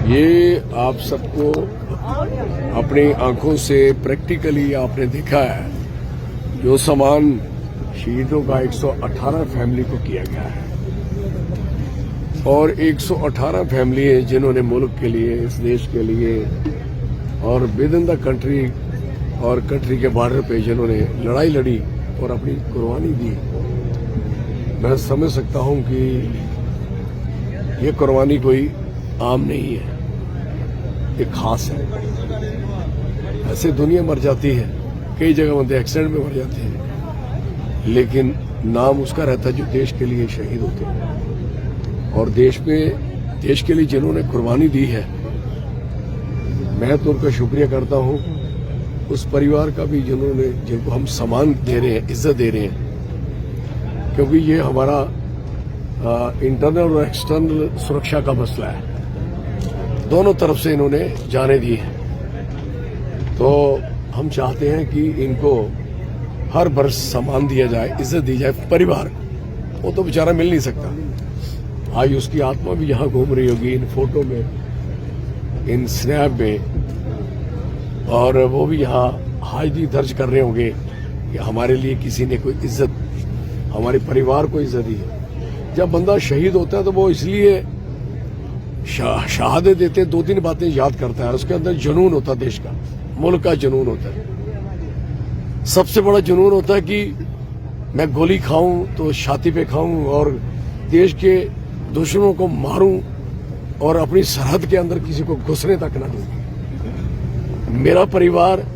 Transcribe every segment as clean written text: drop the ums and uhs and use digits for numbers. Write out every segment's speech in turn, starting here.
ये आप सबको अपनी आंखों से प्रैक्टिकली आपने देखा है। जो सम्मान शहीदों का 118 फैमिली को किया गया है और 118 फैमिली है जिन्होंने मुल्क के लिए, इस देश के लिए और विद इन द कंट्री और कंट्री के बॉर्डर पे जिन्होंने लड़ाई लड़ी और अपनी कुर्बानी दी। मैं समझ सकता हूं कि ये कुर्बानी कोई आम नहीं है, ये खास है। ऐसे दुनिया मर जाती है, कई जगह बंदे एक्सीडेंट में मर जाते हैं, लेकिन नाम उसका रहता है जो देश के लिए शहीद होते हैं। और देश में, देश के लिए जिन्होंने कुर्बानी दी है, मैं तो उनका शुक्रिया करता हूं। उस परिवार का भी जिनको हम सम्मान दे रहे हैं, इज्जत दे रहे हैं, क्योंकि ये हमारा इंटरनल और एक्सटर्नल सुरक्षा का मसला है। दोनों तरफ से इन्होंने जाने दी है, तो हम चाहते हैं कि इनको हर वर्ष सम्मान दिया जाए, इज्जत दी जाए। परिवार को वो तो बेचारा मिल नहीं सकता। आज उसकी आत्मा भी यहाँ घूम रही होगी इन फोटो में, इन स्नैप में, और वो भी यहाँ हाजिरी दर्ज कर रहे होंगे कि हमारे लिए किसी ने कोई इज्जत, हमारे परिवार को इज्जत दी है। जब बंदा शहीद होता है तो वो इसलिए शहादत देते 2-3 बातें याद करता है। उसके अंदर जुनून होता है, देश का, मुल्क का जुनून होता है। सबसे बड़ा जुनून होता है कि मैं गोली खाऊं तो छाती पे खाऊं और देश के दुश्मनों को मारूं और अपनी सरहद के अंदर किसी को घुसने तक न दूं। मेरा परिवार,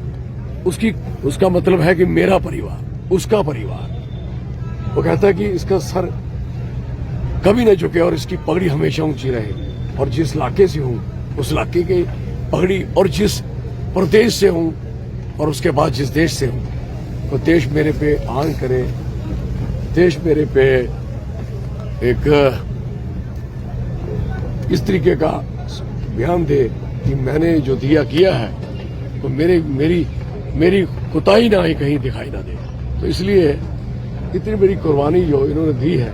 उसका मतलब है कि मेरा परिवार, उसका परिवार। वो कहता है कि इसका सर कभी न झुके और इसकी पगड़ी हमेशा ऊंची रहे। और जिस इलाके से हूं, उस इलाके की पगड़ी, और जिस प्रदेश से हूं और उसके बाद जिस देश से हूं, तो देश मेरे पे आन करे, देश मेरे पे एक इस तरीके का बयान दे कि मैंने जो दिया किया है तो मेरी कुताही ना कहीं दिखाई ना दे। तो इसलिए इतनी बड़ी कुर्बानी जो इन्होंने दी है,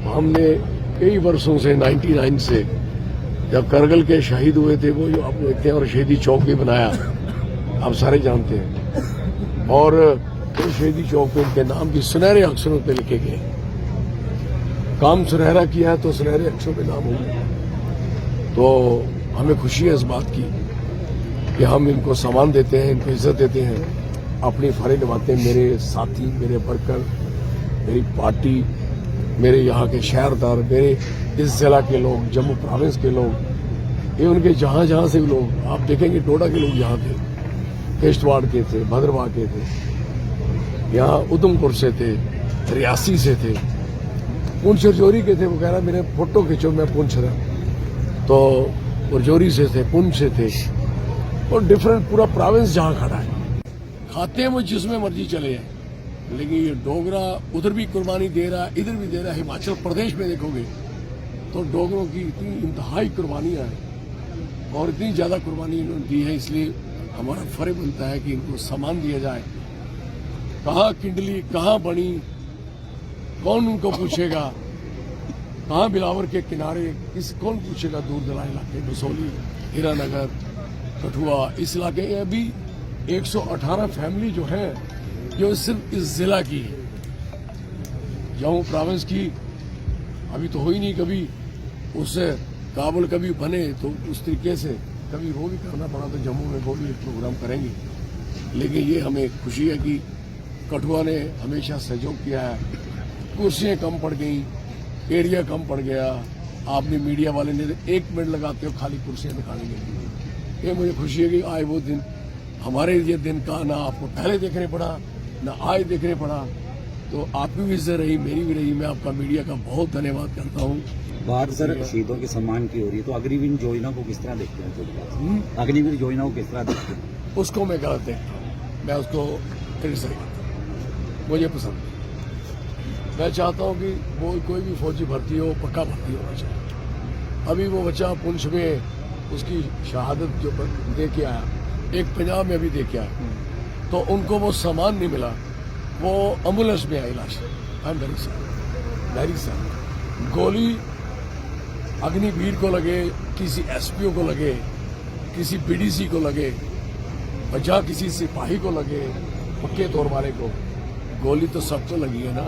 हमने कई वर्षों से 99 से जब करगिल के शहीद हुए थे, वो जो आप देखते हैं, और शहीदी चौक भी बनाया, आप सारे जानते हैं, और तो शहीदी चौक पे उनके नाम भी सुनहरे अक्षरों पे लिखे गए। काम सुनहरा किया है तो सुनहरे अक्षरों पे नाम होंगे। तो हमें खुशी है इस बात की कि हम इनको सम्मान देते हैं, इनको इज्जत देते हैं, अपनी फर्ज निभाते हैं। मेरे साथी, मेरे वर्कर, मेरी पार्टी, मेरे यहाँ के शहरदार, मेरे इस जिला के लोग, जम्मू प्रोविंस के लोग, ये उनके जहां से भी लोग, आप देखेंगे डोडा के लोग यहाँ थे, किश्तवाड़ के थे, भद्रवाह के थे, यहाँ उधमपुर से थे, रियासी से थे, पुंछ रजौरी के थे। वो कह रहा मेरे फोटो खींचो, मैं पुंछ रहा, तो रजौरी से थे, पुंछ से थे, और डिफरेंट पूरा प्रोविंस जहाँ खड़ा है। खाते हैं वो जिसमें मर्जी चले जाए, लेकिन ये डोगरा उधर भी कुर्बानी दे रहा है, इधर भी दे रहा है। हिमाचल प्रदेश में देखोगे तो डोगरों की इतनी इंतहाई कुर्बानियां हैं और इतनी ज्यादा कुर्बानी इन्होंने दी है। इसलिए हमारा फर्ज बनता है कि इनको सम्मान दिया जाए। कहाँ किंडली, कहाँ बनी, कौन उनको पूछेगा? कहाँ बिलावर के किनारे कौन पूछेगा? दूर दराज इलाके, कसौली, हीरानगर, कठुआ, इस इलाके में अभी 118 फैमिली जो है, जो सिर्फ इस जिला की है। जम्मू प्रोविंस की अभी तो हो ही नहीं, कभी उससे काबुल कभी बने तो उस तरीके से कभी वो भी करना पड़ा, तो जम्मू में वो भी एक प्रोग्राम करेंगे। लेकिन ये हमें खुशी है कि कठुआ ने हमेशा सहयोग किया है। कुर्सियां कम पड़ गई, एरिया कम पड़ गया, आपने मीडिया वाले ने 1 मिनट लगाते हो खाली कुर्सियां दिखाने के लिए। ये मुझे खुशी है कि आए वो दिन, हमारे ये दिन का ना आपको पहले देखने पड़ा ना आज देखने पड़ा, तो आपकी भी इज्जत रही, मेरी भी रही। मैं आपका मीडिया का बहुत धन्यवाद करता हूँ। बात सर शहीदों के सम्मान की हो रही है, तो अग्निवीर योजना को किस तरह देखते हैं? अग्निवीर योजना को किस तरह देखते हैं? उसको मैं गलत देखता हूँ, मैं उसको क्रिटिसाइज करता हूँ, मुझे पसंद नहीं। मैं चाहता हूँ कि वो कोई भी फौजी भर्ती हो, पक्का भर्ती होना चाहिए। अभी वो बच्चा पुंछ में उसकी शहादत जो दे के आया, एक पंजाब में भी दे के आया, तो उनको वो सम्मान नहीं मिला। वो एम्बुलेंस में आई लाश। I am very sad. गोली अग्निवीर को लगे, किसी एसपीओ को लगे, किसी बीडीसी को लगे, और जहाँ किसी सिपाही को लगे, पक्के तौर वाले को, गोली तो सबको लगी है ना।